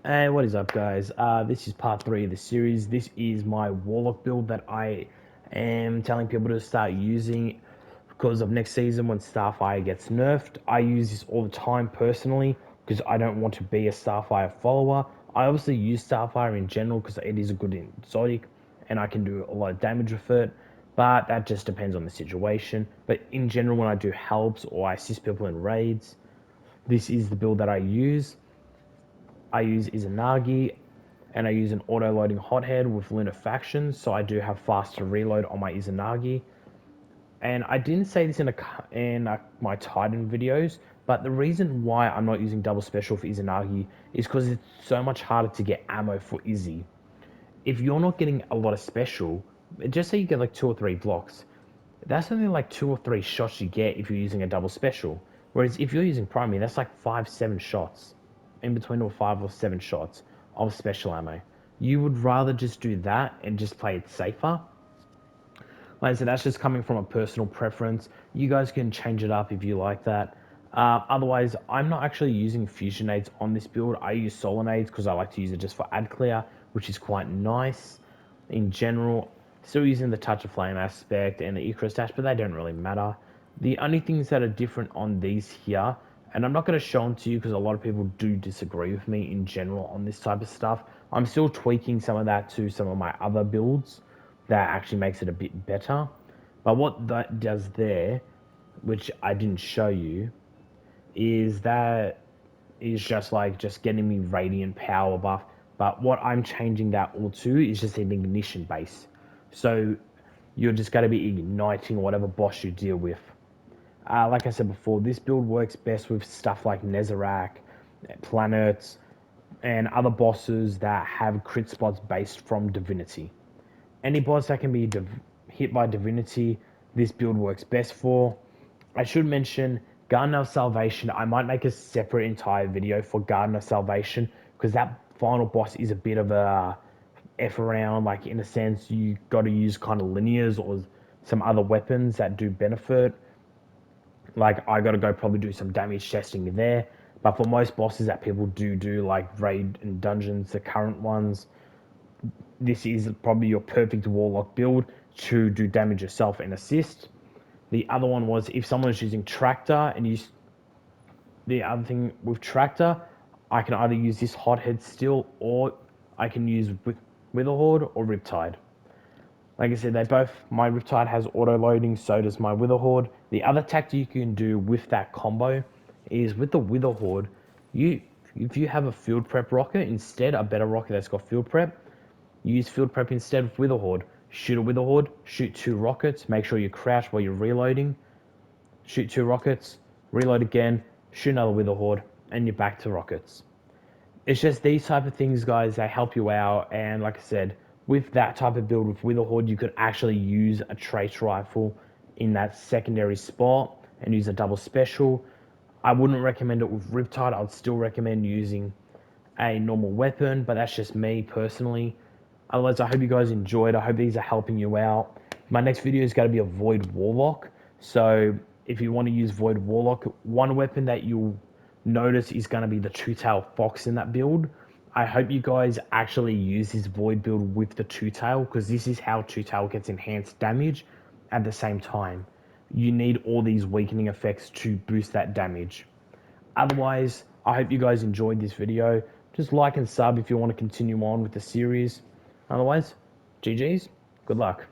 Hey, what is up, guys? This is part 3 of the series. This is my Warlock build that I am telling people to start using because of next season when Starfire gets nerfed. I use this all the time personally because I don't want to be a Starfire follower. I obviously use Starfire in general because it is a good exotic and I can do a lot of damage with it, but that just depends on the situation. But in general, when I do helps or I assist people in raids, this is the build that I use. I use Izanagi, and I use an auto-loading hothead with Lunafaction, so I do have faster reload on my Izanagi. And I didn't say this in my Titan videos, but the reason why I'm not using double special for Izanagi is because it's so much harder to get ammo for Izzy. If you're not getting a lot of special, just say you get like 2 or 3 blocks, that's only like 2 or 3 shots you get if you're using a double special. Whereas if you're using primary, that's like 5, 7 shots, in between or 5 or 7 shots of special ammo. You would rather just do that and just play it safer. Like I said, that's just coming from a personal preference. You guys can change it up if you like that. Otherwise, I'm not actually using fusionades on this build. I use solonades because I like to use it just for ad clear, which is quite nice in general. Still using the touch of flame aspect and the Icarus dash, but they don't really matter. The only things that are different on these here, and I'm not going to show them to you because a lot of people do disagree with me in general on this type of stuff. I'm still tweaking some of that to some of my other builds that actually makes it a bit better. But what that does there, which I didn't show you, is that is just getting me radiant power buff. But what I'm changing that all to is just an ignition base. So you're just going to be igniting whatever boss you deal with. Like I said before, this build works best with stuff like Nezarec, planets, and other bosses that have crit spots based from Divinity. Any boss that can be hit by Divinity, this build works best for. I should mention Garden of Salvation. I might make a separate entire video for Garden of Salvation because that final boss is a bit of a F around. Like, in a sense, you got to use kind of linears or some other weapons that do benefit. Like, I got to go probably do some damage testing there. But for most bosses that people do like raid and dungeons, the current ones, this is probably your perfect Warlock build to do damage yourself and assist. The other one was if someone's using Tractor and use the other thing with Tractor, I can either use this Hothead still or I can use Witherhoard or Riptide. Like I said, my Riptide has auto loading, so does my Witherhoard. The other tactic you can do with that combo is with the Witherhoard, if you have a field prep rocket instead, a better rocket that's got field prep, you use field prep instead of Witherhoard. Shoot a Witherhoard, shoot 2 rockets, make sure you crouch while you're reloading, shoot 2 rockets, reload again, shoot another Witherhoard, and you're back to rockets. It's just these type of things, guys, that help you out. And like I said, with that type of build with Witherhoard, you could actually use a trace rifle in that secondary spot and use a double special. I wouldn't recommend it with Riptide. I would still recommend using a normal weapon, but that's just me personally. Otherwise, I hope you guys enjoyed. I hope these are helping you out. My next video is going to be a Void Warlock. So if you want to use Void Warlock, one weapon that you'll notice is going to be the two-tail fox in that build. I hope you guys actually use this Void build with the two-tail, because this is how two-tail gets enhanced damage at the same time. You need all these weakening effects to boost that damage. Otherwise, I hope you guys enjoyed this video. Just like and sub if you want to continue on with the series. Otherwise, GG's, good luck.